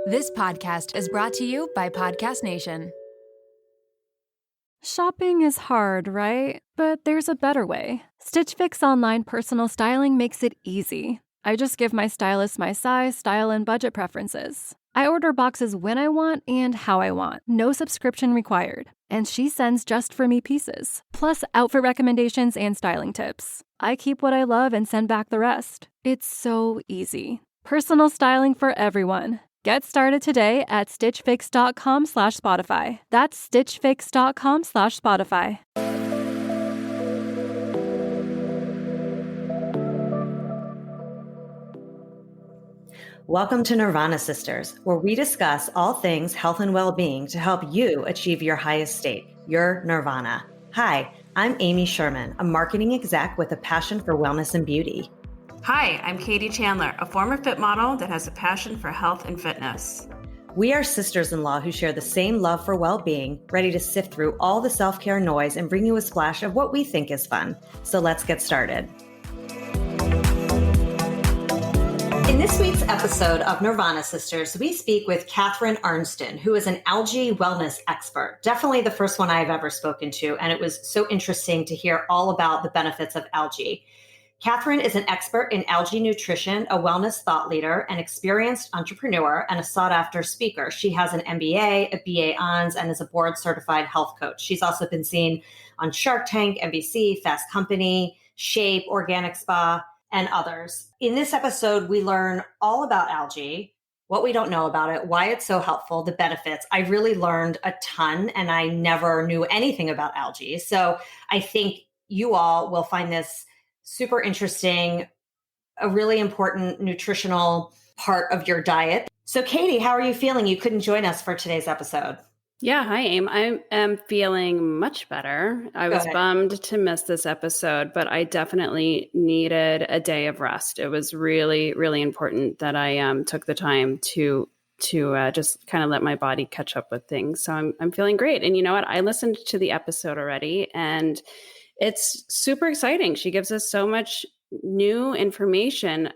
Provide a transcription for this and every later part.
This podcast is brought to you by Podcast Nation. Shopping is hard, right? But there's a better way. Stitch Fix online personal styling makes it easy. I just give my stylist my size, style, and budget preferences. I order boxes when I want and how I want. No subscription required. And she sends just for me pieces. Plus outfit recommendations and styling tips. I keep what I love and send back the rest. It's so easy. Personal styling for everyone. Get started today at stitchfix.com/Spotify. That's stitchfix.com/Spotify. Welcome to Nirvana Sisters, where we discuss all things health and well-being to help you achieve your highest state, your nirvana. Hi, I'm Amy Sherman, a marketing exec with a passion for wellness and beauty. Hi, I'm Katie Chandler, a former fit model that has a passion for health and fitness. We are sisters-in-law who share the same love for well-being, ready to sift through all the self-care noise and bring you a splash of what we think is fun. So let's get started. In this week's episode of Nirvana Sisters, we speak with Catherine Arnston, who is an algae wellness expert. Definitely the first one I've ever spoken to, and it was so interesting to hear all about the benefits of algae. Catherine is an expert in algae nutrition, a wellness thought leader, an experienced entrepreneur, and a sought-after speaker. She has an MBA, a BA Hons, and is a board-certified health coach. She's also been seen on Shark Tank, NBC, Fast Company, Shape, Organic Spa, and others. In this episode, we learn all about algae, what we don't know about it, why it's so helpful, the benefits. I really learned a ton, and I never knew anything about algae. So I think you all will find this super interesting, a really important nutritional part of your diet. So Katie, how are you feeling? You couldn't join us for today's episode. Yeah, hi, Aim. I am feeling much better. I was bummed to miss this episode, but I definitely needed a day of rest. It was really, really important that I took the time to just kind of let my body catch up with things. So I'm feeling great. And you know what? I listened to the episode already, and it's super exciting. She gives us so much new information.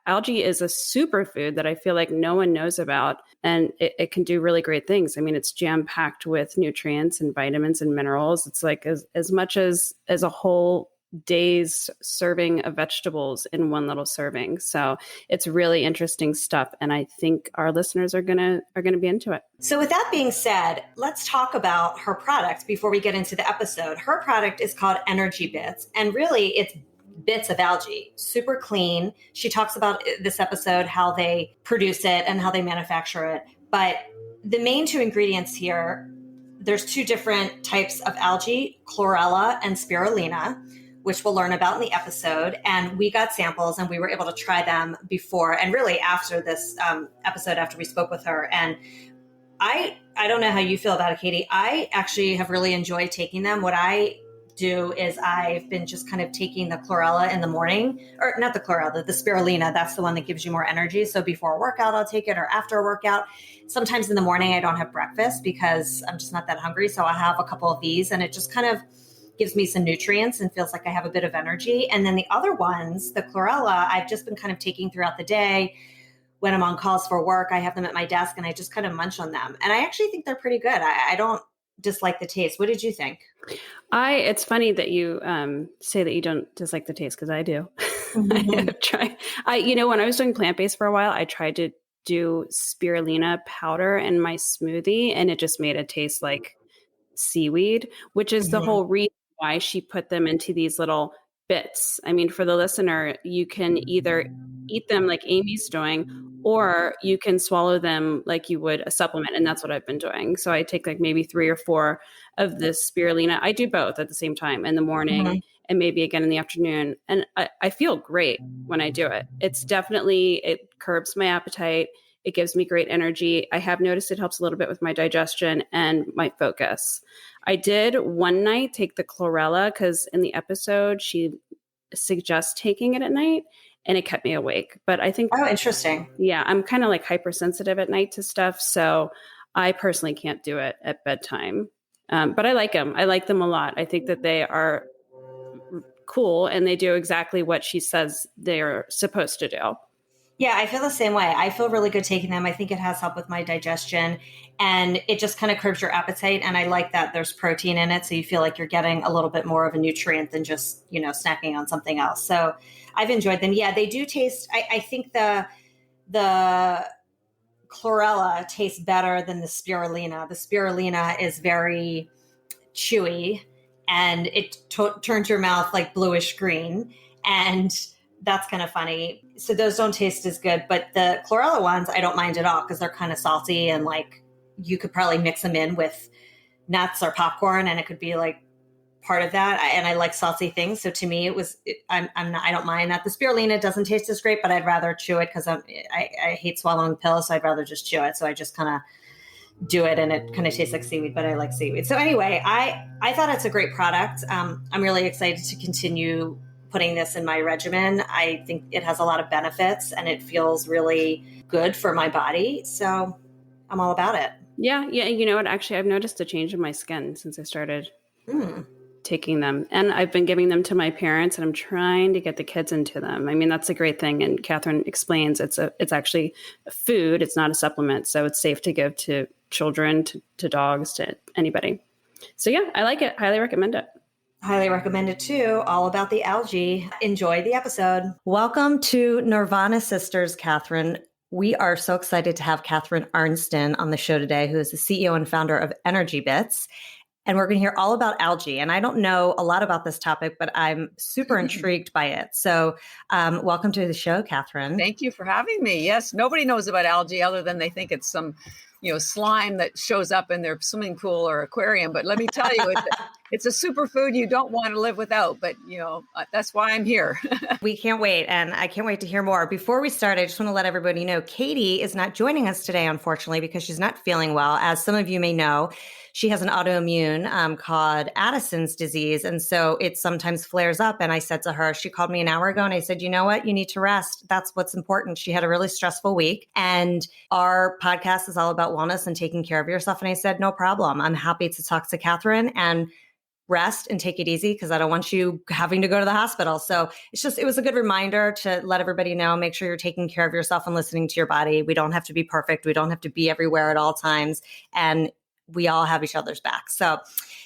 Algae is a superfood that I feel like no one knows about, and it can do really great things. I mean, it's jam-packed with nutrients and vitamins and minerals. It's like as much as a whole day's serving of vegetables in one little serving. So it's really interesting stuff, and I think our listeners are gonna be into it. So with that being said, let's talk about her product before we get into the episode. Her product is called Energybits, and really it's bits of algae, super clean. She talks about this episode, how they produce it and how they manufacture it. But the main two ingredients here, there's two different types of algae, chlorella and spirulina, which we'll learn about in the episode. And we got samples and we were able to try them before and really after this episode, after we spoke with her. And I don't know how you feel about it, Katie. I actually have really enjoyed taking them. What I do is I've been just kind of taking the chlorella in the morning, or not the chlorella, the spirulina. That's the one that gives you more energy. So before a workout, I'll take it, or after a workout. Sometimes in the morning, I don't have breakfast because I'm just not that hungry. So I have a couple of these, and it just kind of gives me some nutrients and feels like I have a bit of energy. And then the other ones, the chlorella, I've just been kind of taking throughout the day. When I'm on calls for work, I have them at my desk and I just kind of munch on them. And I actually think they're pretty good. I don't dislike the taste. What did you think? It's funny that you say that you don't dislike the taste, because I do. Mm-hmm. I have tried. When I was doing plant-based for a while, I tried to do spirulina powder in my smoothie, and it just made it taste like seaweed, which is the whole reason why she put them into these little bits. I mean, for the listener, you can either eat them like Amy's doing, or you can swallow them like you would a supplement. And that's what I've been doing. So I take like maybe 3 or 4 of this spirulina. I do both at the same time in the morning and maybe again in the afternoon. And I feel great when I do it. It curbs my appetite. It gives me great energy. I have noticed it helps a little bit with my digestion and my focus. I did one night take the chlorella because in the episode, she suggests taking it at night, and it kept me awake. But I think— Oh, interesting. Yeah, I'm kind of like hypersensitive at night to stuff. So I personally can't do it at bedtime. But I like them. I like them a lot. I think that they are cool and they do exactly what she says they're supposed to do. Yeah, I feel the same way. I feel really good taking them. I think it has helped with my digestion and it just kind of curbs your appetite. And I like that there's protein in it. So you feel like you're getting a little bit more of a nutrient than just, snacking on something else. So I've enjoyed them. Yeah, they do taste, I think the chlorella tastes better than the spirulina. The spirulina is very chewy and it turns your mouth like bluish green. And that's kind of funny. So those don't taste as good, but the chlorella ones, I don't mind at all because they're kind of salty and like you could probably mix them in with nuts or popcorn and it could be like part of that. And I like salty things. So to me, I don't mind that. The spirulina doesn't taste as great, but I'd rather chew it because I hate swallowing pills. So I'd rather just chew it. So I just kind of do it and it kind of tastes like seaweed, but I like seaweed. So anyway, I thought it's a great product. I'm really excited to continue putting this in my regimen. I think it has a lot of benefits and it feels really good for my body. So I'm all about it. Yeah. You know what? Actually, I've noticed a change in my skin since I started taking them. And I've been giving them to my parents and I'm trying to get the kids into them. I mean, that's a great thing. And Catherine explains it's actually a food. It's not a supplement. So it's safe to give to children, to dogs, to anybody. So yeah, I like it. Highly recommend it. Highly recommend it too. All about the algae. Enjoy the episode. Welcome to Nirvana Sisters, Catherine. We are so excited to have Catherine Arnston on the show today, who is the CEO and founder of Energybits. And we're going to hear all about algae. And I don't know a lot about this topic, but I'm super intrigued by it. So welcome to the show, Catherine. Thank you for having me. Yes, nobody knows about algae other than they think it's some, slime that shows up in their swimming pool or aquarium. But let me tell you, it's a superfood you don't want to live without. But, that's why I'm here. We can't wait. And I can't wait to hear more. Before we start, I just want to let everybody know Katie is not joining us today, unfortunately, because she's not feeling well. As some of you may know, she has an autoimmune called Addison's disease. And so it sometimes flares up. And I said to her, she called me an hour ago and I said, you know what? You need to rest. That's what's important. She had a really stressful week. And our podcast is all about wellness and taking care of yourself. And I said, no problem. I'm happy to talk to Catherine and rest and take it easy because I don't want you having to go to the hospital. So it was a good reminder to let everybody know, make sure you're taking care of yourself and listening to your body. We don't have to be perfect. We don't have to be everywhere at all times. And we all have each other's back. So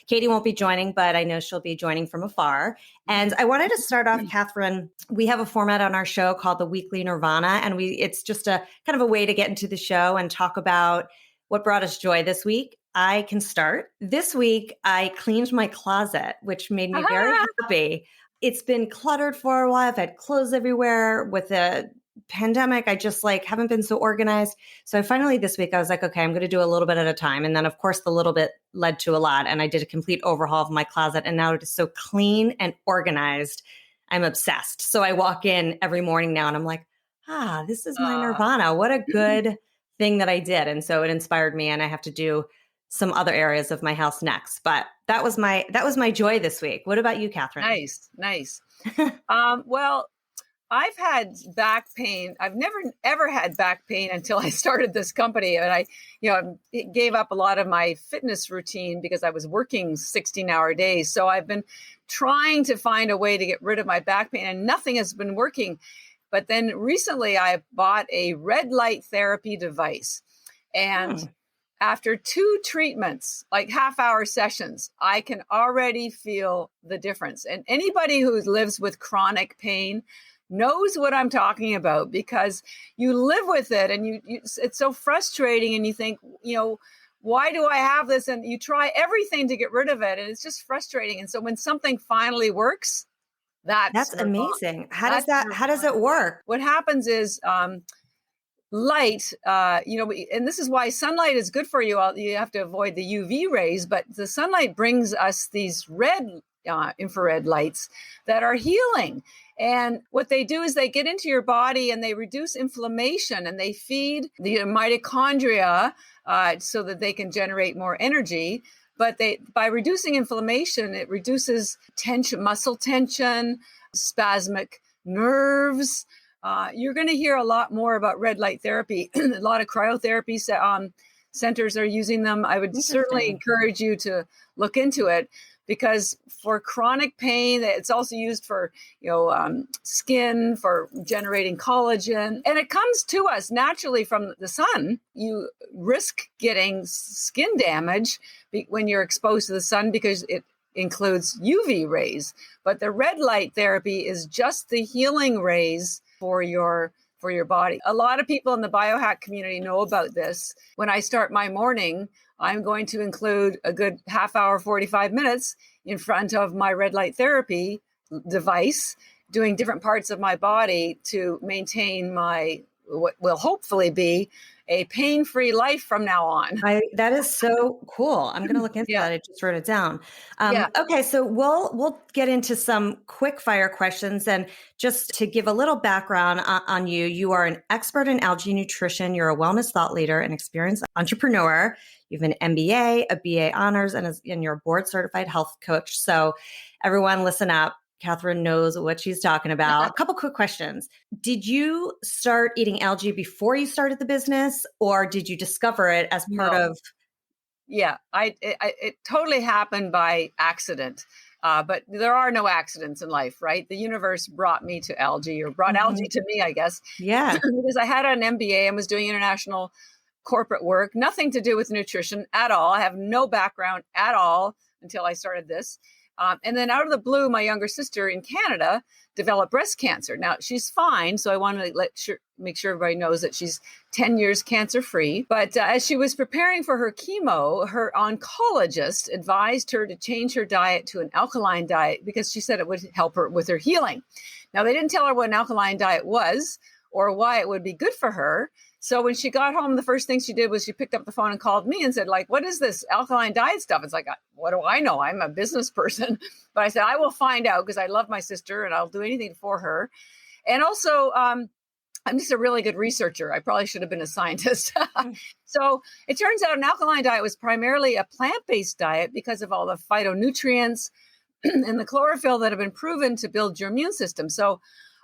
Katie won't be joining, but I know she'll be joining from afar. And I wanted to start off, Catherine, we have a format on our show called the Weekly Nirvana. And it's just a kind of a way to get into the show and talk about what brought us joy this week. I can start. This week, I cleaned my closet, which made me very happy. It's been cluttered for a while. I've had clothes everywhere. With the pandemic, I just haven't been so organized. So finally this week I was like, okay, I'm going to do a little bit at a time. And then of course the little bit led to a lot. And I did a complete overhaul of my closet. And now it is so clean and organized. I'm obsessed. So I walk in every morning now and I'm like, this is my nirvana. What a good thing that I did. And so it inspired me and I have to do some other areas of my house next. But that was my joy this week. What about you, Catherine? Nice. Well, I've had back pain. I've never, ever had back pain until I started this company. And I gave up a lot of my fitness routine because I was working 16-hour days. So I've been trying to find a way to get rid of my back pain and nothing has been working. But then recently I bought a red light therapy device. And after 2 treatments, like half-hour sessions, I can already feel the difference. And anybody who lives with chronic pain knows what I'm talking about because you live with it and it's so frustrating and you think, why do I have this? And you try everything to get rid of it and it's just frustrating. And so when something finally works, that's amazing. How does it work? What happens is light, and this is why sunlight is good for you. You have to avoid the UV rays, but the sunlight brings us these red infrared lights that are healing. And what they do is they get into your body and they reduce inflammation and they feed the mitochondria so that they can generate more energy. But by reducing inflammation, it reduces tension, muscle tension, spasmic nerves. You're going to hear a lot more about red light therapy. A lot of cryotherapy centers are using them. I would certainly encourage you to look into it. because for chronic pain, it's also used for, skin, for generating collagen. And it comes to us naturally from the sun. You risk getting skin damage when you're exposed to the sun because it includes UV rays. But the red light therapy is just the healing rays for your body. A lot of people in the biohack community know about this. When I start my morning, I'm going to include a good half hour, 45 minutes in front of my red light therapy device, doing different parts of my body to maintain what will hopefully be a pain-free life from now on. That is so cool. I'm going to look into that. I just wrote it down. Okay, so we'll get into some quick fire questions. And just to give a little background on you, you are an expert in algae nutrition. You're a wellness thought leader, an experienced entrepreneur. You have an MBA, a BA honors, and you're a board certified health coach. So everyone listen up. Catherine knows what she's talking about. A couple quick questions. Did you start eating algae before you started the business, or did you discover it as part of? Yeah, it totally happened by accident. But there are no accidents in life, right? The universe brought me to algae, or brought algae to me, I guess. Yeah. Because I had an MBA and was doing international corporate work, nothing to do with nutrition at all. I have no background at all until I started this. And then out of the blue, my younger sister in Canada developed breast cancer. Now, she's fine, so I want to make sure everybody knows that she's 10 years cancer-free. But as she was preparing for her chemo, her oncologist advised her to change her diet to an alkaline diet because she said it would help her with her healing. Now, they didn't tell her what an alkaline diet was or why it would be good for her. So when she got home, the first thing she did was she picked up the phone and called me and said, what is this alkaline diet stuff? It's like, what do I know? I'm a business person. But I said, I will find out because I love my sister and I'll do anything for her. And also, I'm just a really good researcher. I probably should have been a scientist. So it turns out an alkaline diet was primarily a plant-based diet because of all the phytonutrients and the chlorophyll that have been proven to build your immune system. So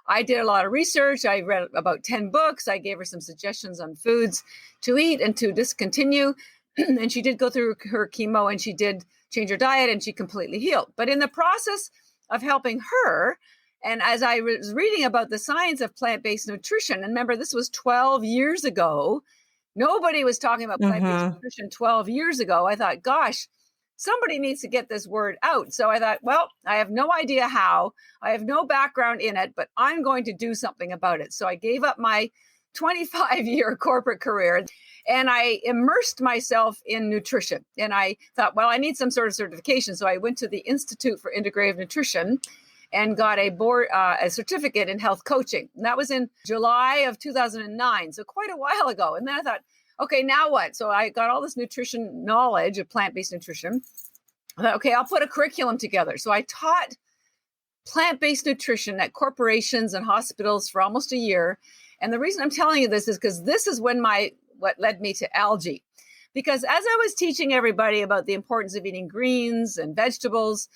I did a lot of research. I read about 10 books. I gave her some suggestions on foods to eat and to discontinue. And she did go through her chemo and she did change her diet and she completely healed. But in the process of helping her, and as I was reading about the science of plant-based nutrition, and remember, this was 12 years ago. Nobody was talking about plant-based nutrition 12 years ago. I thought, gosh, somebody needs to get this word out. So I thought, well, I have no idea how. I have no background in it, but I'm going to do something about it. So I gave up my 25-year corporate career and I immersed myself in nutrition. And I thought, well, I need some sort of certification. So I went to the Institute for Integrative Nutrition and got a certificate in health coaching. And that was in July of 2009. So quite a while ago. And then I thought, okay, now what? So I got all this nutrition knowledge of plant-based nutrition. I thought, okay, I'll put a curriculum together. So I taught plant-based nutrition at corporations and hospitals for almost a year. And the reason I'm telling you this is because this is what led me to algae. Because as I was teaching everybody about the importance of eating greens and vegetables,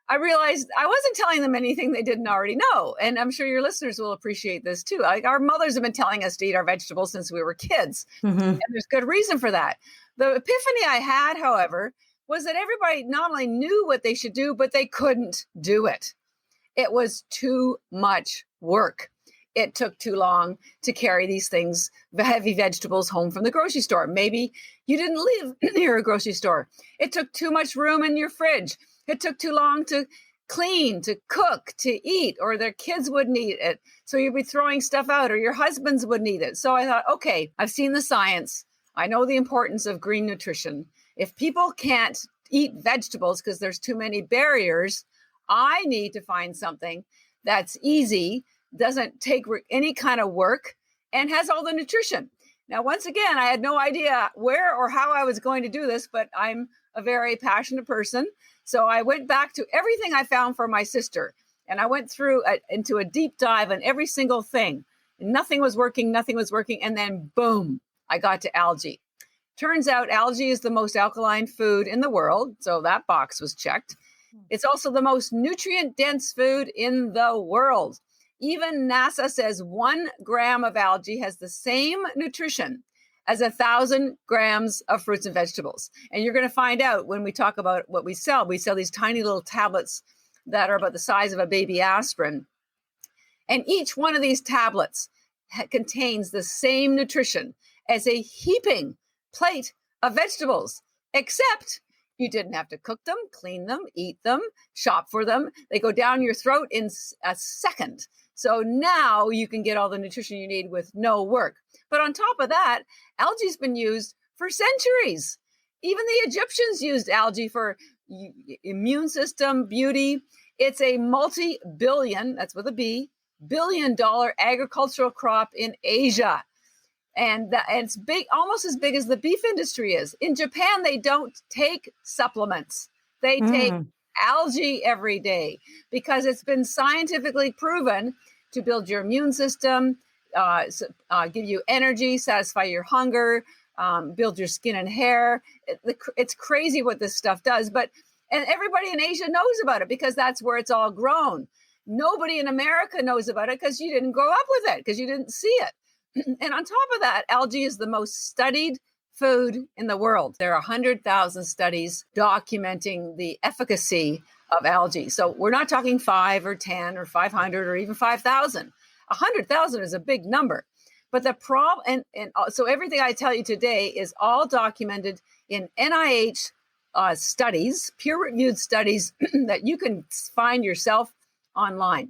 I realized I wasn't telling them anything they didn't already know. And I'm sure your listeners will appreciate this too. Like our mothers have been telling us to eat our vegetables since we were kids. And there's good reason for that. The epiphany I had, however, was that everybody not only knew what they should do, but they couldn't do it. It was too much work. It took too long to carry these things, the heavy vegetables, home from the grocery store. Maybe you didn't live near a grocery store. It took too much room in your fridge. It took too long to clean, to cook, to eat, or their kids wouldn't eat it. So you'd be throwing stuff out, or your husbands wouldn't eat it. So I thought, okay, I've seen the science. I know the importance of green nutrition. If people can't eat vegetables because there's too many barriers, I need to find something that's easy, doesn't take any kind of work, and has all the nutrition. Now, once again, I had no idea where or how I was going to do this, but I'm a very passionate person. So I went back to everything I found for my sister, and I went through into a deep dive on every single thing. And nothing was working. And then boom, I got to algae. Turns out algae is the most alkaline food in the world. So that box was checked. It's also the most nutrient-dense food in the world. Even NASA says 1 gram of algae has the same nutrition as 1,000 grams of fruits and vegetables. And you're going to find out when we talk about what we sell these tiny little tablets that are about the size of a baby aspirin. And each one of these tablets contains the same nutrition as a heaping plate of vegetables, except you didn't have to cook them, clean them, eat them, shop for them. They go down your throat in a second. So now you can get all the nutrition you need with no work. But on top of that, algae's been used for centuries. Even the Egyptians used algae for immune system, beauty. It's a multi-billion, that's with a B, $billion agricultural crop in Asia. And it's big, almost as big as the beef industry is. In Japan, they don't take supplements. They take algae every day because it's been scientifically proven to build your immune system, give you energy, satisfy your hunger, build your skin and hair. It's crazy what this stuff does. And everybody in Asia knows about it because that's where it's all grown. Nobody in America knows about it because you didn't grow up with it, because you didn't see it. And on top of that, algae is the most studied food in the world. There are 100,000 studies documenting the efficacy of algae. So we're not talking 5 or 10 or 500 or even 5,000. 100,000 is a big number. But the problem, and so everything I tell you today is all documented in NIH studies, peer-reviewed studies that you can find yourself online.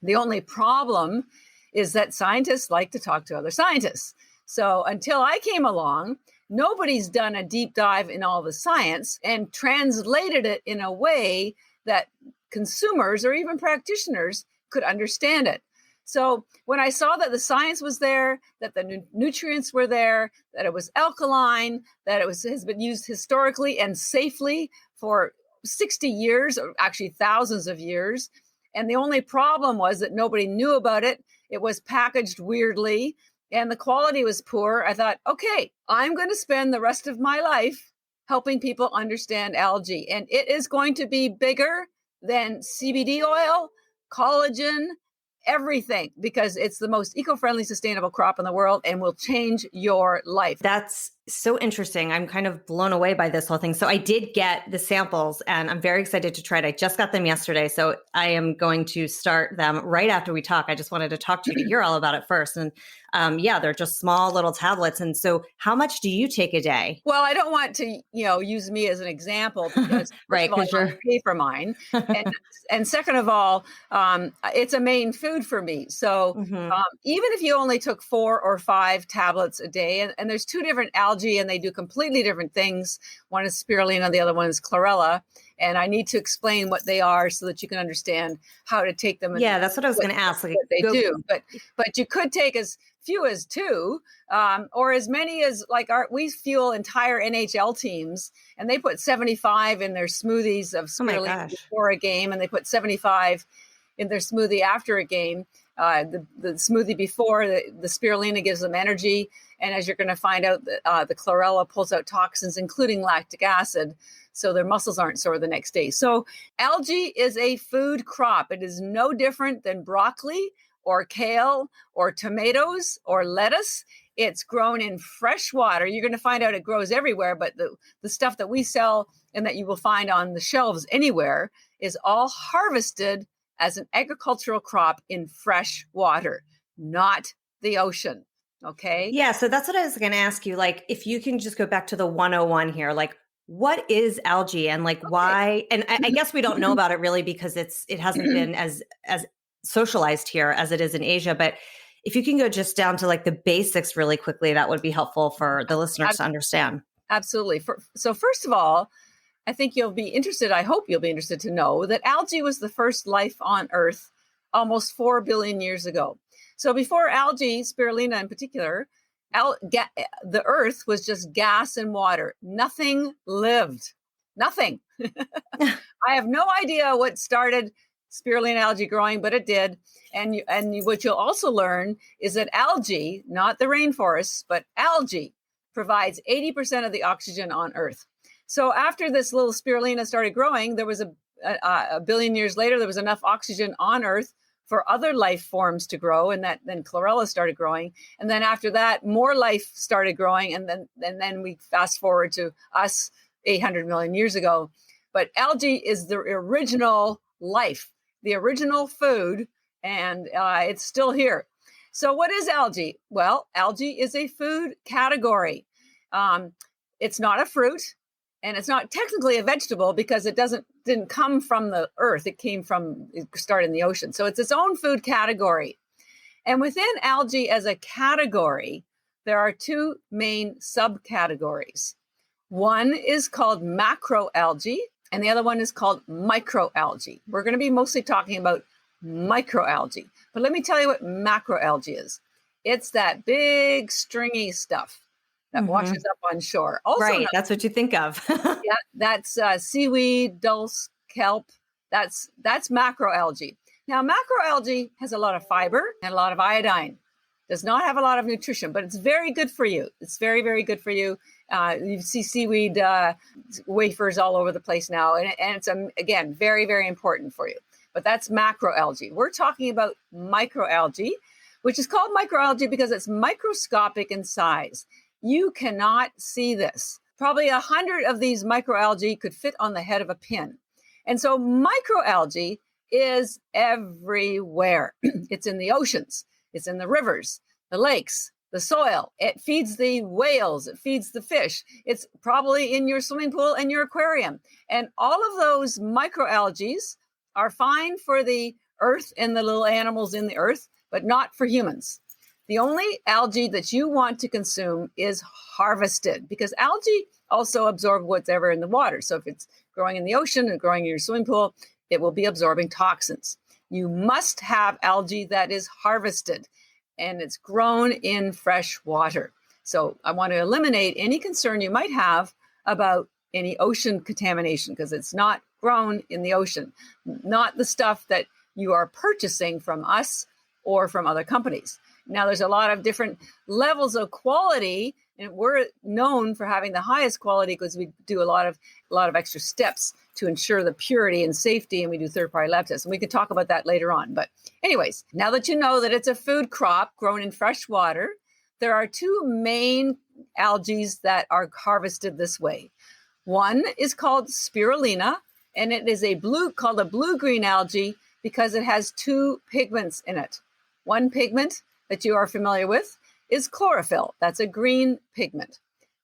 The only problem is that scientists like to talk to other scientists. So until I came along, nobody's done a deep dive in all the science and translated it in a way that consumers or even practitioners could understand it. So when I saw that the science was there, that the nutrients were there, that it was alkaline, that has been used historically and safely for 60 years, or actually thousands of years, and the only problem was that nobody knew about it. It was packaged weirdly and the quality was poor. I thought, okay, I'm going to spend the rest of my life helping people understand algae. And it is going to be bigger than CBD oil, collagen, everything, because it's the most eco-friendly, sustainable crop in the world and will change your life. That's so interesting. I'm kind of blown away by this whole thing. So I did get the samples and I'm very excited to try it. I just got them yesterday. So I am going to start them right after we talk. I just wanted to talk to you to hear all about it first. And they're just small little tablets. And so how much do you take a day? Well, I don't want to, use me as an example because right, because I pay for mine. And second of all, it's a main food for me. So even if you only took 4 or 5 tablets a day, and there's 2 different algae and they do completely different things. One is spirulina, the other one is chlorella. And I need to explain what they are so that you can understand how to take them. Yeah, that's what I was going to ask. What they do. But you could take as few as 2 or as many as we fuel entire NHL teams and they put 75 in their smoothies of spirulina before a game and they put 75 in their smoothie after a game. The smoothie before, the spirulina gives them energy. And as you're going to find out, the chlorella pulls out toxins, including lactic acid, so their muscles aren't sore the next day. So algae is a food crop. It is no different than broccoli or kale or tomatoes or lettuce. It's grown in fresh water. You're going to find out it grows everywhere, but the stuff that we sell and that you will find on the shelves anywhere is all harvested as an agricultural crop in fresh water, not the ocean. Okay. Yeah. So that's what I was going to ask you. Like, if you can just go back to the 101 here, like, what is algae and why? And I guess we don't know about it really because it hasn't been as socialized here as it is in Asia. But if you can go just down to the basics really quickly, that would be helpful for the listeners to understand. Absolutely. So first of all, I think I hope you'll be interested to know that algae was the first life on Earth almost 4 billion years ago. So before algae, spirulina in particular, the Earth was just gas and water. Nothing lived. Nothing. I have no idea what started spirulina algae growing, but it did. And what you'll also learn is that algae, not the rainforests, but algae provides 80% of the oxygen on Earth. So after this little spirulina started growing, there was a billion years later, there was enough oxygen on Earth for other life forms to grow, and then chlorella started growing, and then after that more life started growing, and then we fast forward to us 800 million years ago. But algae is the original life, the original food, and it's still here. So what is algae? Well, algae is a food category. It's not a fruit, and it's not technically a vegetable because it didn't come from the earth. It started in the ocean. So it's its own food category. And within algae as a category, there are two main subcategories. One is called macroalgae, and the other one is called microalgae. We're going to be mostly talking about microalgae. But let me tell you what macroalgae is. It's that big stringy stuff that washes up on shore. Also, right, that's what you think of. Yeah, that's seaweed, dulse, kelp. That's macroalgae. Now, macroalgae has a lot of fiber and a lot of iodine. Does not have a lot of nutrition, but it's very good for you. It's very, very good for you. You see seaweed wafers all over the place now, and it's, again, very, very important for you. But that's macroalgae. We're talking about microalgae, which is called microalgae because it's microscopic in size. You cannot see this. Probably 100 of these microalgae could fit on the head of a pin. And so microalgae is everywhere. It's in the oceans. It's in the rivers, the lakes, the soil. It feeds the whales. It feeds the fish. It's probably in your swimming pool and your aquarium. And all of those microalgae are fine for the earth and the little animals in the earth, but not for humans. The only algae that you want to consume is harvested, because algae also absorb whatever in the water. So if it's growing in the ocean and growing in your swimming pool, it will be absorbing toxins. You must have algae that is harvested, and it's grown in fresh water. So I want to eliminate any concern you might have about any ocean contamination, because it's not grown in the ocean, not the stuff that you are purchasing from us or from other companies. Now, there's a lot of different levels of quality, and we're known for having the highest quality because we do a lot of extra steps to ensure the purity and safety, and we do third-party lab tests. And we can talk about that later on. But anyways, now that you know that it's a food crop grown in fresh water, there are two main algae that are harvested this way. One is called spirulina, and it is called a blue-green algae because it has two pigments in it. One pigment that you are familiar with is chlorophyll. That's a green pigment.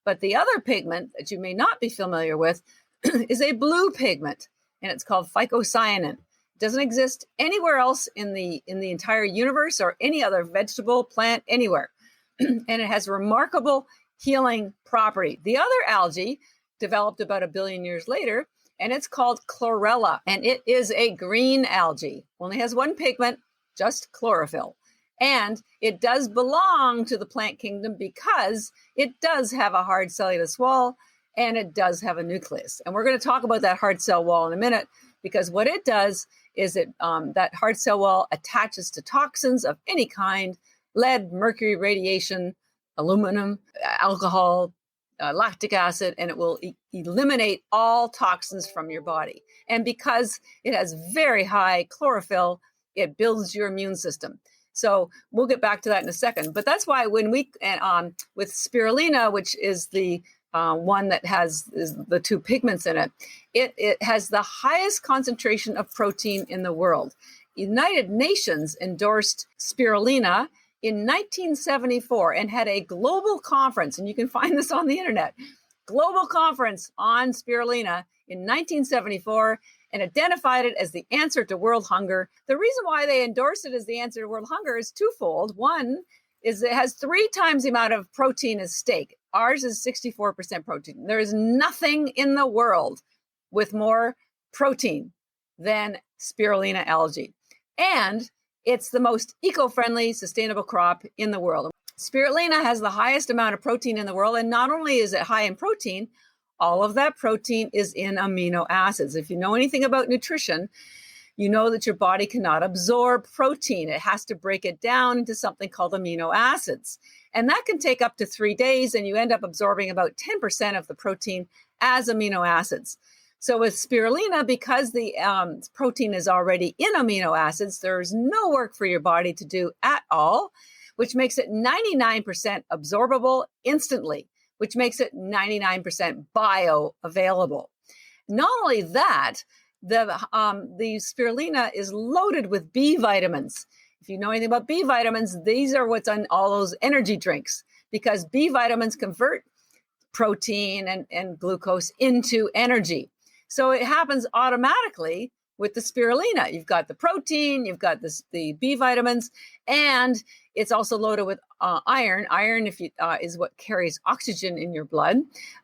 But the other pigment that you may not be familiar with is a blue pigment, and it's called phycocyanin. It doesn't exist anywhere else in the entire universe or any other vegetable, plant, anywhere. And it has remarkable healing property. The other algae developed about 1 billion years later, and it's called chlorella, and it is a green algae. Only has one pigment, just chlorophyll. And it does belong to the plant kingdom because it does have a hard cellulose wall and it does have a nucleus. And we're going to talk about that hard cell wall in a minute, because what it does is that hard cell wall attaches to toxins of any kind: lead, mercury, radiation, aluminum, alcohol, lactic acid, and it will eliminate all toxins from your body. And because it has very high chlorophyll, it builds your immune system. So we'll get back to that in a second. But that's why when we, with spirulina, which is the one that has the two pigments in it, it has the highest concentration of protein in the world. United Nations endorsed spirulina in 1974 and had a global conference, and you can find this on the internet, global conference on spirulina in 1974, and identified it as the answer to world hunger. The reason why they endorsed it as the answer to world hunger is twofold. One is it has 3 times the amount of protein as steak. Ours is 64% protein. There is nothing in the world with more protein than spirulina algae. And it's the most eco-friendly, sustainable crop in the world. Spirulina has the highest amount of protein in the world, and not only is it high in protein, all of that protein is in amino acids. If you know anything about nutrition, you know that your body cannot absorb protein. It has to break it down into something called amino acids. And that can take up to 3 days, and you end up absorbing about 10% of the protein as amino acids. So with spirulina, because the protein is already in amino acids, there's no work for your body to do at all, which makes it 99% absorbable instantly, which makes it 99% bioavailable. Not only that, the spirulina is loaded with B vitamins. If you know anything about B vitamins, these are what's on all those energy drinks, because B vitamins convert protein and glucose into energy. So it happens automatically with the spirulina. You've got the protein, you've got the B vitamins, and it's also loaded with iron. Iron is what carries oxygen in your blood.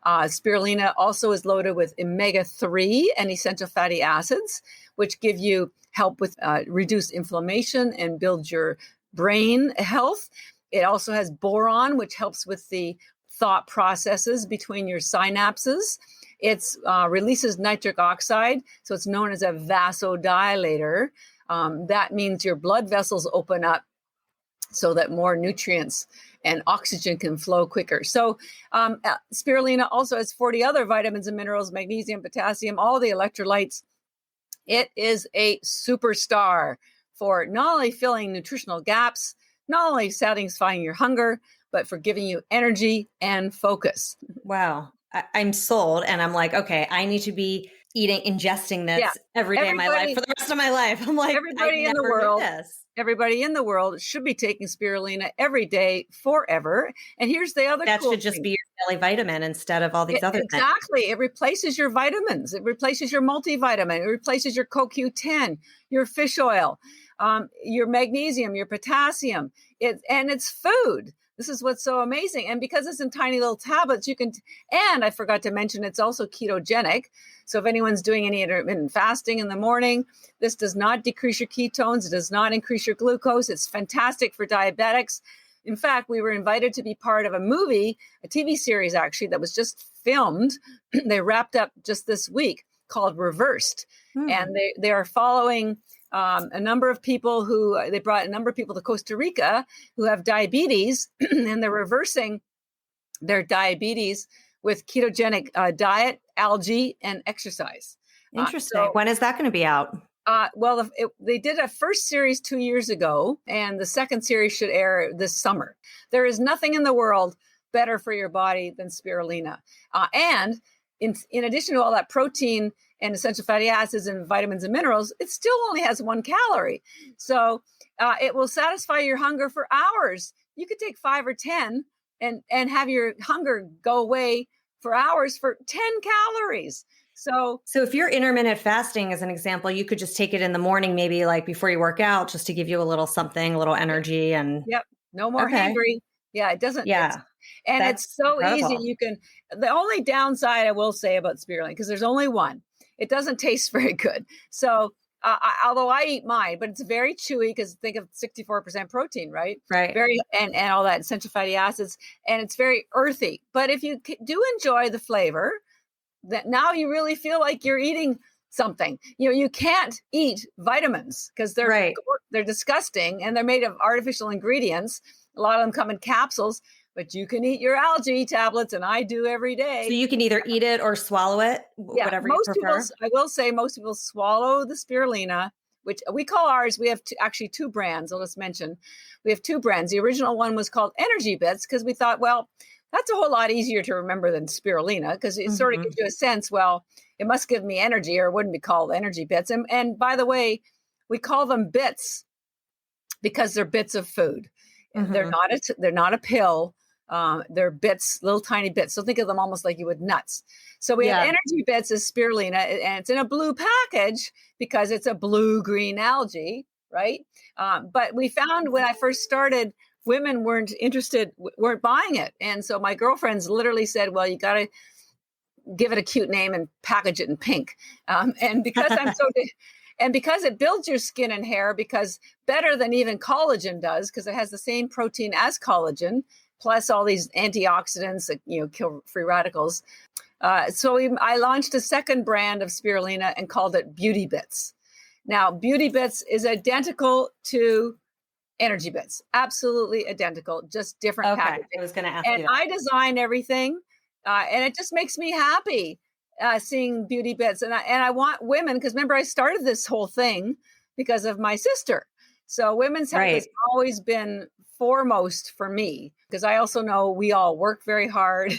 Spirulina also is loaded with omega-3 and essential fatty acids, which give you help with reduce inflammation and build your brain health. It also has boron, which helps with the thought processes between your synapses. It releases nitric oxide, so it's known as a vasodilator. That means your blood vessels open up so that more nutrients and oxygen can flow quicker. So spirulina also has 40 other vitamins and minerals, magnesium, potassium, all the electrolytes. It is a superstar for not only filling nutritional gaps, not only satisfying your hunger, but for giving you energy and focus. Wow. I'm sold. And I'm like, okay, I need to be ingesting this every day of my life for the rest of my life. I'm like, everybody in the world should be taking spirulina every day forever. And here's the other that should just be your daily vitamin instead of all these other things. Exactly. It replaces your vitamins. It replaces your multivitamin. It replaces your CoQ10, your fish oil, your magnesium, your potassium. And it's food. This is what's so amazing. And because it's in tiny little tablets, you can, and I forgot to mention, it's also ketogenic. So if anyone's doing any intermittent fasting in the morning, this does not decrease your ketones. It does not increase your glucose. It's fantastic for diabetics. In fact, we were invited to be part of a movie, a TV series actually, that was just filmed. They wrapped up just this week called Reversed. And they are following a number of people they brought a number of people to Costa Rica who have diabetes, and they're reversing their diabetes with ketogenic diet, algae, and exercise. Interesting. When is that going to be out? Well, they did a first series 2 years ago, and the second series should air this summer. There is nothing in the world better for your body than spirulina. And in addition to all that protein and essential fatty acids and vitamins and minerals, it still only has 1 calorie. So it will satisfy your hunger for hours. You could take 5 or 10 and have your hunger go away for hours for 10 calories. So if you're intermittent fasting, as an example, you could just take it in the morning, maybe like before you work out, just to give you a little something, a little energy. And no more hangry. Yeah, it doesn't. Yeah. And it's so incredible. Easy. The only downside I will say about spirulina, because there's only one, it doesn't taste very good. So although I eat mine, but it's very chewy, because think of 64% protein, right? Right. Very, and all that essential fatty acids, and it's very earthy. But if you do enjoy the flavor, that now you really feel like you're eating something. You can't eat vitamins because they're disgusting, and they're made of artificial ingredients. A lot of them come in capsules, but you can eat your algae tablets, and I do every day. So you can either eat it or swallow it, whatever you prefer. I will say most people swallow the spirulina, which we call ours. We have actually 2 brands. I'll just mention. We have 2 brands. The original one was called Energybits, because we thought, well, that's a whole lot easier to remember than spirulina, because it sort of gives you a sense, well, it must give me energy, or it wouldn't be called Energybits. And by the way, we call them bits because they're bits of food. They're not a pill. They're bits, little tiny bits. So think of them almost like you would nuts. So we have Energybits as spirulina, and it's in a blue package because it's a blue-green algae, right? But we found when I first started, women weren't buying it. And so my girlfriends literally said, well, you got to give it a cute name and package it in pink. And because and because it builds your skin and hair, because better than even collagen does, because it has the same protein as collagen, plus all these antioxidants that kill free radicals. So I launched a second brand of spirulina and called it Beauty Bits. Now, Beauty Bits is identical to Energybits, absolutely identical, just different packaging. I was going to ask you. And I design everything, and it just makes me happy. seeing Beauty Bits, and I want women, because remember I started this whole thing because of my sister. So women's health has always been foremost for me, because I also know we all work very hard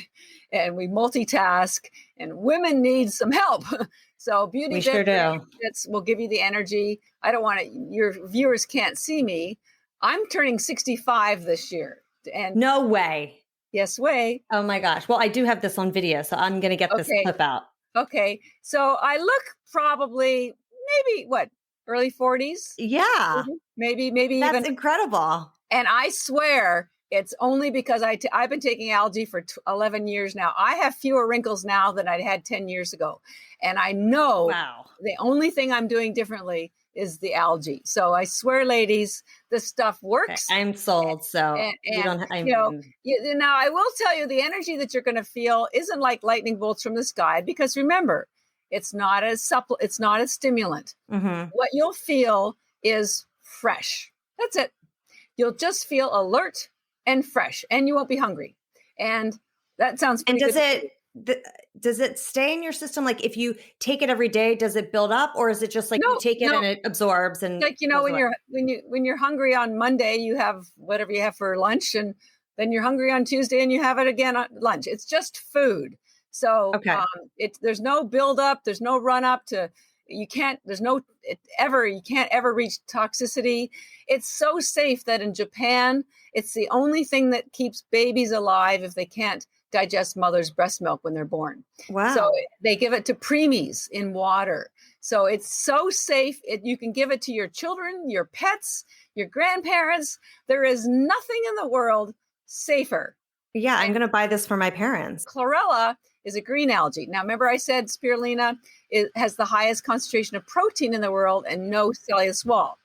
and we multitask, and women need some help. So Beauty Bits, sure do. Will give you the energy. I don't want to, your viewers can't see me. I'm turning 65 this year. And no way. Yes way. Oh my gosh. Well, I do have this on video, so I'm going to get this clip out. Okay. So I look probably maybe early 40s? Yeah. Maybe That's even. incredible. And I swear it's only because I've been taking algae for 11 years now. I have fewer wrinkles now than I had 10 years ago. And I know the only thing I'm doing differently is the algae. So I swear, ladies, this stuff works. I'm sold. Now I will tell you, the energy that you're going to feel isn't like lightning bolts from the sky, because remember, it's not a it's not a stimulant. Mm-hmm. What you'll feel is fresh. That's it. You'll just feel alert and fresh, and you won't be hungry. And that sounds pretty good. Does it stay in your system? Like if you take it every day, does it build up, or is it just like you take it and it absorbs? And like, when you're hungry on Monday, you have whatever you have for lunch, and then you're hungry on Tuesday and you have it again on lunch. It's just food. So there's no build up. There's no run up to, you can't ever reach toxicity. It's so safe that in Japan, it's the only thing that keeps babies alive if they can't digest mother's breast milk when they're born. Wow. So they give it to preemies in water. So it's so safe. You can give it to your children, your pets, your grandparents. There is nothing in the world safer. Yeah, I'm going to buy this for my parents. Chlorella is a green algae. Now, remember I said spirulina has the highest concentration of protein in the world and no cellulose wall.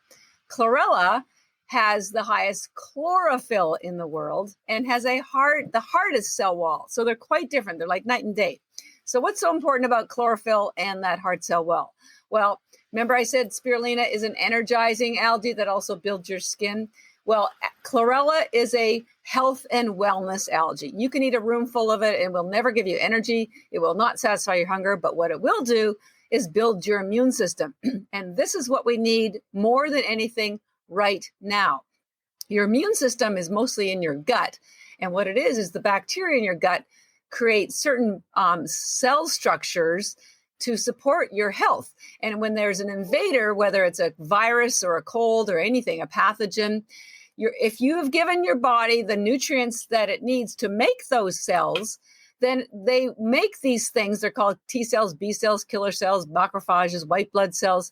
Chlorella has the highest chlorophyll in the world and has the hardest cell wall. So they're quite different. They're like night and day. So what's so important about chlorophyll and that hard cell wall? Well, remember I said spirulina is an energizing algae that also builds your skin. Well, chlorella is a health and wellness algae. You can eat a room full of it and it will never give you energy. It will not satisfy your hunger, but what it will do is build your immune system. And this is what we need more than anything right now. Your immune system is mostly in your gut. And what it is the bacteria in your gut create certain cell structures to support your health. And when there's an invader, whether it's a virus or a cold or anything, a pathogen, if you have given your body the nutrients that it needs to make those cells, then they make these things. They're called T cells, B cells, killer cells, macrophages, white blood cells.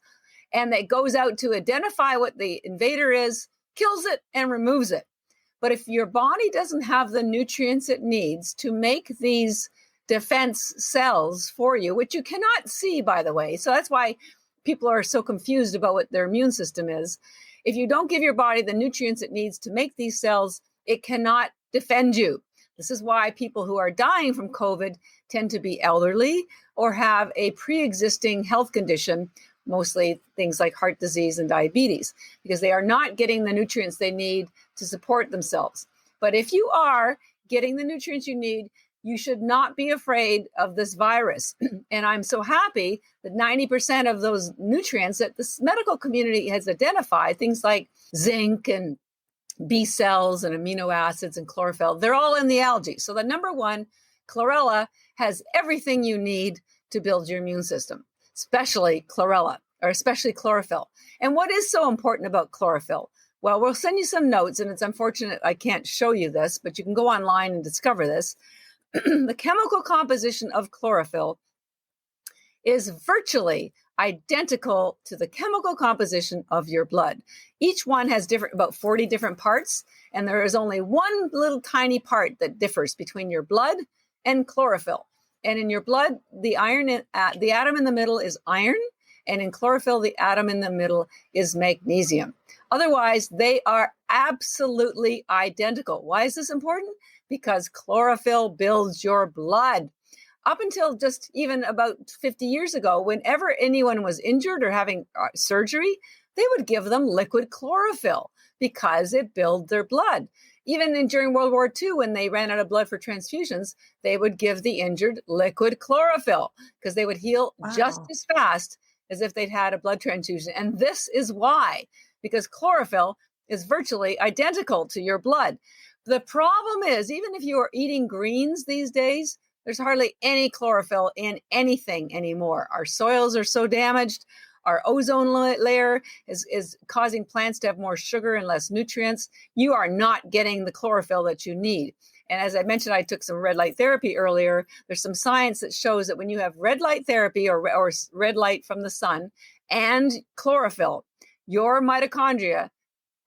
And it goes out to identify what the invader is, kills it, and removes it. But if your body doesn't have the nutrients it needs to make these defense cells for you, which you cannot see, by the way. So that's why people are so confused about what their immune system is. If you don't give your body the nutrients it needs to make these cells, it cannot defend you. This is why people who are dying from COVID tend to be elderly or have a pre-existing health condition, mostly things like heart disease and diabetes, because they are not getting the nutrients they need to support themselves. But if you are getting the nutrients you need, you should not be afraid of this virus. And I'm so happy that 90% of those nutrients that the medical community has identified, things like zinc and B cells and amino acids and chlorophyll, they're all in the algae. So the number one, chlorella has everything you need to build your immune system, especially chlorella, or especially chlorophyll. And what is so important about chlorophyll? Well, we'll send you some notes, and it's unfortunate I can't show you this, but you can go online and discover this. The chemical composition of chlorophyll is virtually identical to the chemical composition of your blood. Each one has about 40 different parts, and there is only one little tiny part that differs between your blood and chlorophyll. And in your blood, the atom in the middle is iron, and in chlorophyll, the atom in the middle is magnesium. Otherwise, they are absolutely identical. Why is this important? Because chlorophyll builds your blood. Up until just even about 50 years ago, whenever anyone was injured or having surgery, they would give them liquid chlorophyll because it built their blood. even during World War II, when they ran out of blood for transfusions, they would give the injured liquid chlorophyll because they would heal just as fast as if they'd had a blood transfusion. And this is why, because chlorophyll is virtually identical to your blood. The problem is, even if you are eating greens these days, there's hardly any chlorophyll in anything anymore. Our soils are so damaged. Our ozone layer is causing plants to have more sugar and less nutrients. You are not getting the chlorophyll that you need. And as I mentioned, I took some red light therapy earlier. There's some science that shows that when you have red light therapy or red light from the sun and chlorophyll, your mitochondria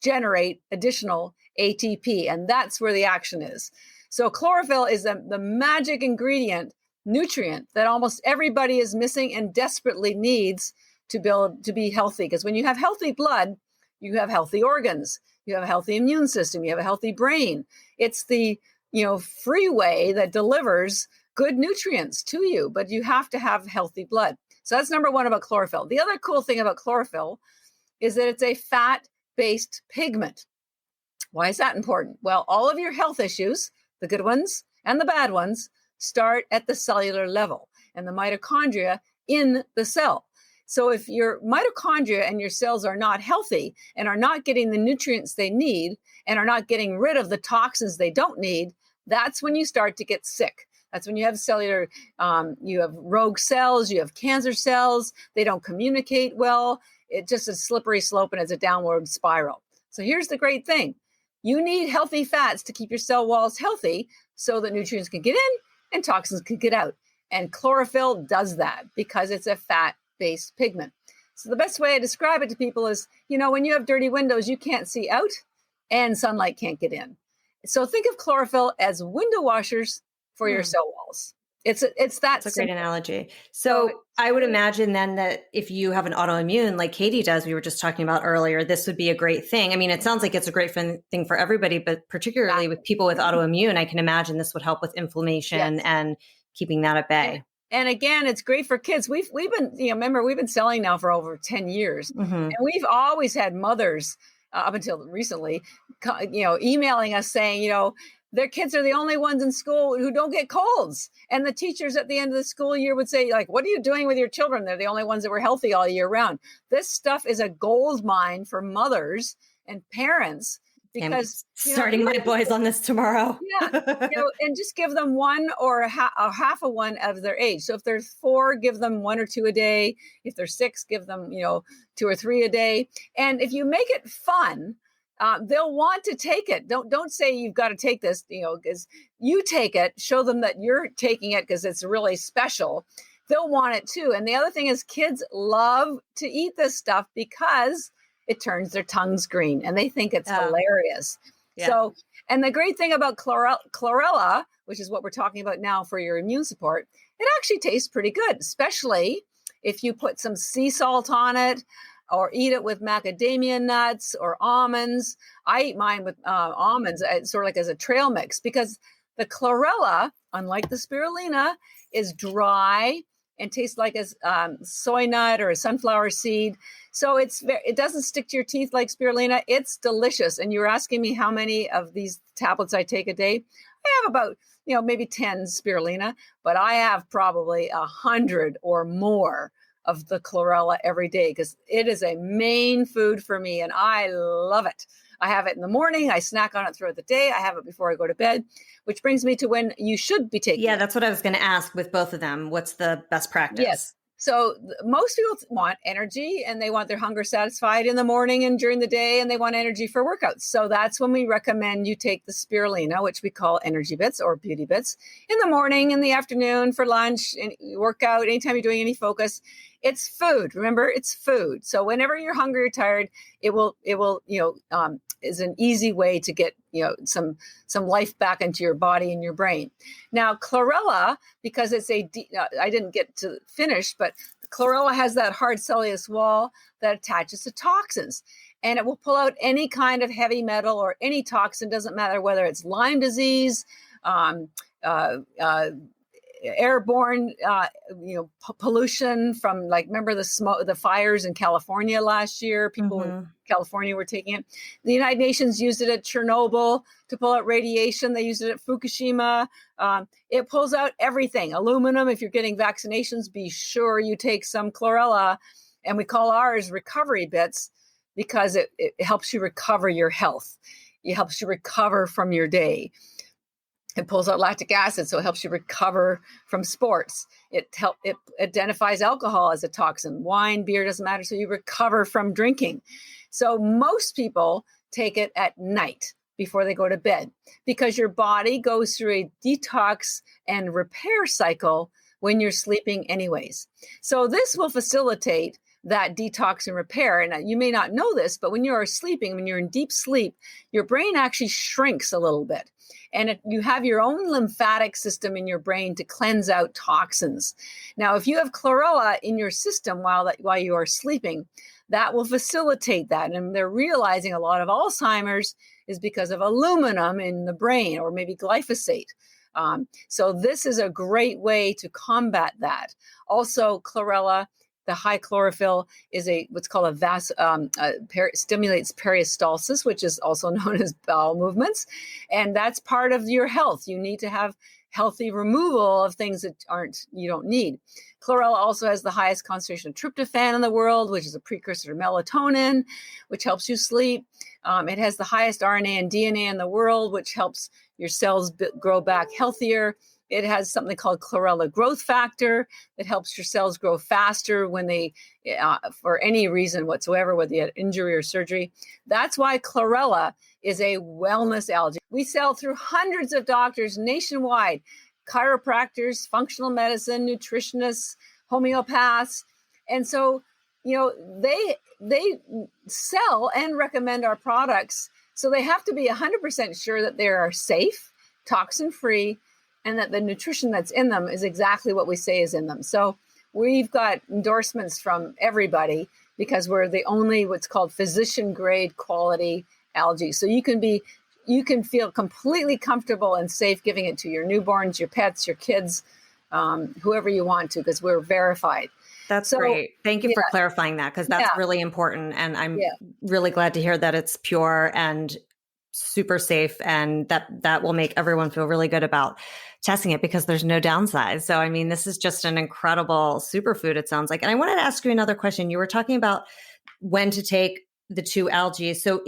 generate additional ATP. And that's where the action is. So chlorophyll is the magic ingredient, nutrient that almost everybody is missing and desperately needs to be healthy. Because when you have healthy blood, you have healthy organs, you have a healthy immune system, you have a healthy brain. It's the freeway that delivers good nutrients to you, but you have to have healthy blood. So that's number one about chlorophyll. The other cool thing about chlorophyll is that it's a fat-based pigment. Why is that important? Well, all of your health issues, the good ones and the bad ones, start at the cellular level and the mitochondria in the cell. So if your mitochondria and your cells are not healthy and are not getting the nutrients they need and are not getting rid of the toxins they don't need, that's when you start to get sick. That's when you have cellular, you have rogue cells, you have cancer cells, they don't communicate well. It's just a slippery slope and it's a downward spiral. So here's the great thing. You need healthy fats to keep your cell walls healthy so that nutrients can get in and toxins can get out. And chlorophyll does that because it's a fat-based pigment. So the best way I describe it to people is, when you have dirty windows, you can't see out and sunlight can't get in. So think of chlorophyll as window washers for your cell walls. It's that's a great analogy. So I would imagine then that if you have an autoimmune like Katie does, we were just talking about earlier, this would be a great thing. I mean, it sounds like it's a great thing for everybody, but particularly with people with autoimmune, I can imagine this would help with inflammation and keeping that at bay. And again, it's great for kids. We've been, remember, we've been selling now for over 10 years. Mm-hmm. And we've always had mothers up until recently, emailing us saying, their kids are the only ones in school who don't get colds. And the teachers at the end of the school year would say, what are you doing with your children? They're the only ones that were healthy all year round. This stuff is a gold mine for mothers and parents. Because starting my boys on this tomorrow. And just give them one or half of one of their age. So if there's 4, give them 1 or 2 a day. If they're 6, give them 2 or 3 a day. And if you make it fun, they'll want to take it. Don't say you've got to take this, because you take it. Show them that you're taking it because it's really special. They'll want it too. And the other thing is, kids love to eat this stuff because it turns their tongues green and they think it's hilarious. Yeah. So, and the great thing about chlorella, which is what we're talking about now for your immune support, it actually tastes pretty good, especially if you put some sea salt on it or eat it with macadamia nuts or almonds. I eat mine with almonds, sort of like as a trail mix, because the chlorella, unlike the spirulina, is dry and tastes like a soy nut or a sunflower seed. So it doesn't stick to your teeth like spirulina. It's delicious. And you were asking me how many of these tablets I take a day. I have about, maybe 10 spirulina, but I have probably 100 or more of the chlorella every day because it is a main food for me and I love it. I have it in the morning. I snack on it throughout the day. I have it before I go to bed, which brings me to when you should be taking it. That's what I was going to ask with both of them. What's the best practice? Yes. So most people want energy and they want their hunger satisfied in the morning and during the day, and they want energy for workouts. So that's when we recommend you take the spirulina, which we call Energybits or Beauty Bits, in the morning, in the afternoon, for lunch, and workout, anytime you're doing any focus. It's food. Remember, it's food. So whenever you're hungry or tired, it will, is an easy way to get, some life back into your body and your brain. Now, chlorella, because it's I didn't get to finish, but chlorella has that hard cellulose wall that attaches to toxins, and it will pull out any kind of heavy metal or any toxin. Doesn't matter whether it's Lyme disease, airborne, pollution from, like, remember the smoke, the fires in California last year? People in California were taking it. The United Nations used it at Chernobyl to pull out radiation. They used it at Fukushima. It pulls out everything. Aluminum. If you're getting vaccinations, be sure you take some chlorella, and we call ours recovery bits because it helps you recover your health. It helps you recover from your day. It pulls out lactic acid, so it helps you recover from sports. It identifies alcohol as a toxin. Wine, beer, doesn't matter, so you recover from drinking. So most people take it at night before they go to bed because your body goes through a detox and repair cycle when you're sleeping anyways. So this will facilitate that detox and repair. And you may not know this, but when you are sleeping, when you're in deep sleep, your brain actually shrinks a little bit. And you have your own lymphatic system in your brain to cleanse out toxins. Now, if you have chlorella in your system while you are sleeping, that will facilitate that. And they're realizing a lot of Alzheimer's is because of aluminum in the brain, or maybe glyphosate. So this is a great way to combat that. Also, chlorella, the high chlorophyll, is what's called stimulates peristalsis, which is also known as bowel movements. And that's part of your health. You need to have healthy removal of things that you don't need. Chlorella also has the highest concentration of tryptophan in the world, which is a precursor to melatonin, which helps you sleep. It has the highest RNA and DNA in the world, which helps your cells grow back healthier. It has something called chlorella growth factor that helps your cells grow faster when they, for any reason whatsoever, whether you had injury or surgery. That's why chlorella is a wellness algae. We sell through hundreds of doctors nationwide, chiropractors, functional medicine, nutritionists, homeopaths. And so, they sell and recommend our products. So they have to be 100% sure that they are safe, toxin-free, and that the nutrition that's in them is exactly what we say is in them. So we've got endorsements from everybody because we're the only what's called physician grade quality algae. So you can feel completely comfortable and safe giving it to your newborns, your pets, your kids, whoever you want to, because we're verified. That's great. Thank you for clarifying that, because that's really important. And I'm really glad to hear that it's pure and super safe, and that will make everyone feel really good about testing it because there's no downside. So, I mean, this is just an incredible superfood, it sounds like. And I wanted to ask you another question. You were talking about when to take the 2 algae. So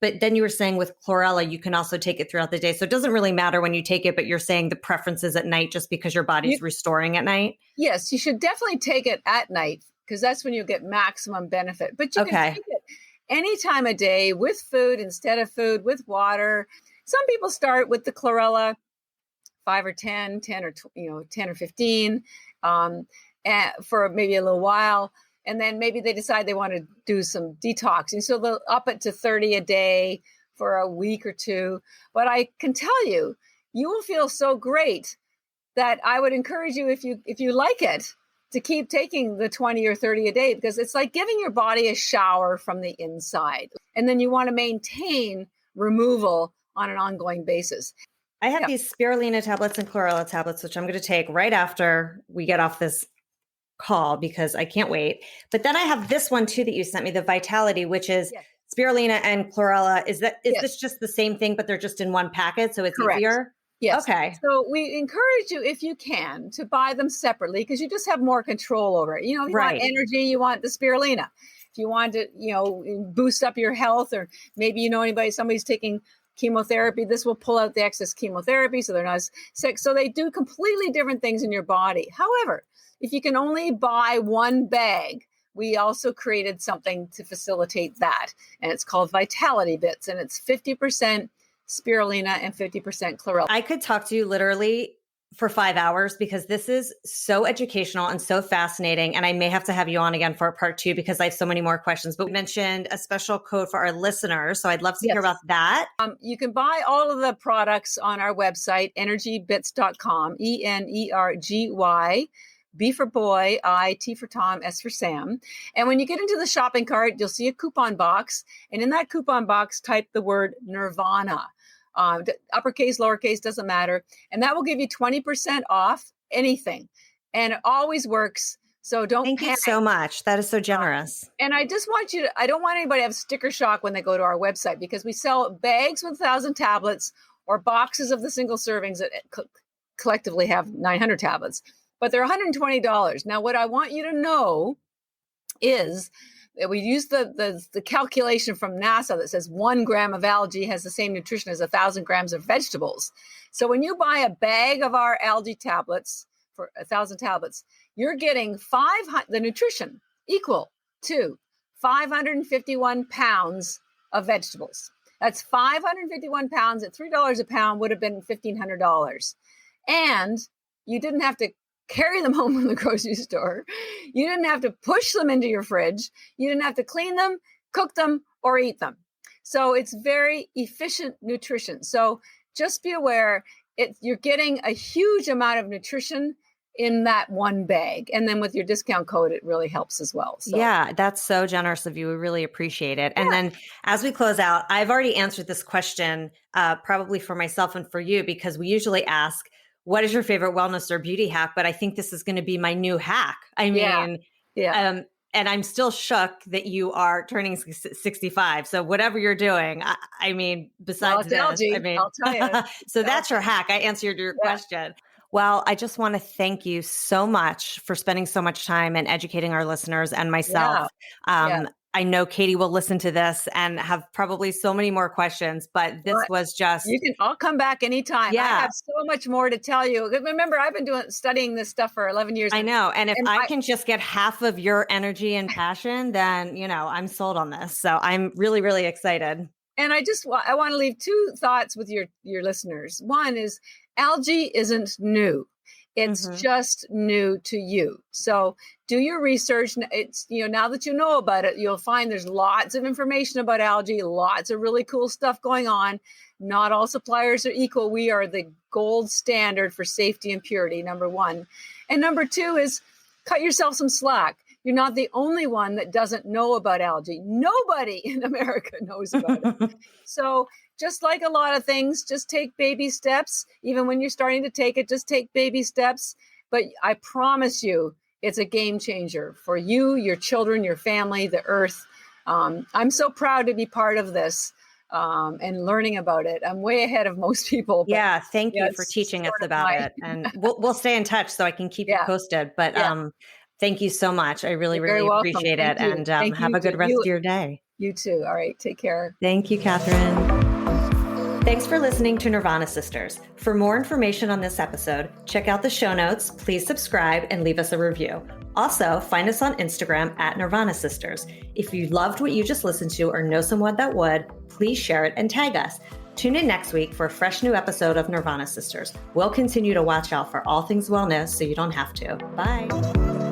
but then you were saying with chlorella, you can also take it throughout the day. So it doesn't really matter when you take it, but you're saying the preference is at night just because your body's restoring at night? Yes, you should definitely take it at night because that's when you get maximum benefit. But you can take it any time of day with food, instead of food, with water. Some people start with the chlorella 5 or 10 or 15 for maybe a little while. And then maybe they decide they want to do some detoxing. So they'll up it to 30 a day for a week or two. But I can tell you, you will feel so great that I would encourage you, if you like it, to keep taking the 20 or 30 a day, because it's like giving your body a shower from the inside. And then you want to maintain removal on an ongoing basis. I have these spirulina tablets and chlorella tablets, which I'm going to take right after we get off this call because I can't wait. But then I have this one too that you sent me, the Vitality, which is spirulina and chlorella. Is this just the same thing, but they're just in one packet, so it's easier? Yes. Okay. So we encourage you, if you can, to buy them separately because you just have more control over it. If you want energy, you want the spirulina. If you want to, boost up your health, or maybe somebody's taking chemotherapy, this will pull out the excess chemotherapy so they're not as sick. So they do completely different things in your body. However, if you can only buy one bag, we also created something to facilitate that. And it's called Vitality Bits. And it's 50% spirulina and 50% chlorella. I could talk to you literally for 5 hours because this is so educational and so fascinating. And I may have to have you on again for part 2 because I have so many more questions. But we mentioned a special code for our listeners. So I'd love to hear about that. You can buy all of the products on our website, energybits.com, ENERGY. B for boy, I, T for Tom, S for Sam. And when you get into the shopping cart, you'll see a coupon box. And in that coupon box, type the word Nirvana. Uppercase, lowercase, doesn't matter. And that will give you 20% off anything. And it always works. So don't Thank panic. you so much. That is so generous. And I just want you to, I don't want anybody to have sticker shock when they go to our website, because we sell bags with 1,000 tablets or boxes of the single servings that collectively have 900 tablets, but they're $120. Now, what I want you to know is that we use the calculation from NASA that says 1 gram of algae has the same nutrition as 1,000 grams of vegetables. So when you buy a bag of our algae tablets for 1,000 tablets, you're getting the nutrition equal to 551 pounds of vegetables. That's 551 pounds at $3 a pound would have been $1,500. And you didn't have to carry them home from the grocery store. You didn't have to push them into your fridge. You didn't have to clean them, cook them, or eat them. So it's very efficient nutrition. So just be aware, you're getting a huge amount of nutrition in that one bag. And then with your discount code, it really helps as well. So. Yeah, that's so generous of you. We really appreciate it. And then as we close out, I've already answered this question probably for myself and for you, because we usually ask, what is your favorite wellness or beauty hack? But I think this is going to be my new hack. I mean, and I'm still shook that you are turning 65. So whatever you're doing, I mean, besides this, algae, I mean, I'll tell you. So that's your hack. I answered your question. Well, I just want to thank you so much for spending so much time and educating our listeners and myself. I know Katie will listen to this and have probably so many more questions, but this was just... I'll come back anytime. Yeah. I have so much more to tell you. Remember, I've been studying this stuff for 11 years. I know. And if I can just get half of your energy and passion, then, I'm sold on this. So I'm really, really excited. And I want to leave 2 thoughts with your listeners. One is, algae isn't new. It's just new to you. So do your research. It's, now that you know about it, you'll find there's lots of information about algae, lots of really cool stuff going on. Not all suppliers are equal. We are the gold standard for safety and purity, number 1. And number 2 is cut yourself some slack. You're not the only one that doesn't know about algae. Nobody in America knows about it. So just like a lot of things, just take baby steps. Even when you're starting to take it, just take baby steps. But I promise you, it's a game changer for you, your children, your family, the earth. I'm so proud to be part of this and learning about it. I'm way ahead of most people. But thank you for teaching us about it. And we'll stay in touch so I can keep you posted. But thank you so much. I really, really appreciate it. And have a good rest of your day. You too. All right. Take care. Thank you, Catherine. Thanks for listening to Nirvana Sisters. For more information on this episode, check out the show notes, please subscribe, and leave us a review. Also, find us on Instagram at Nirvana Sisters. If you loved what you just listened to or know someone that would, please share it and tag us. Tune in next week for a fresh new episode of Nirvana Sisters. We'll continue to watch out for all things wellness so you don't have to. Bye.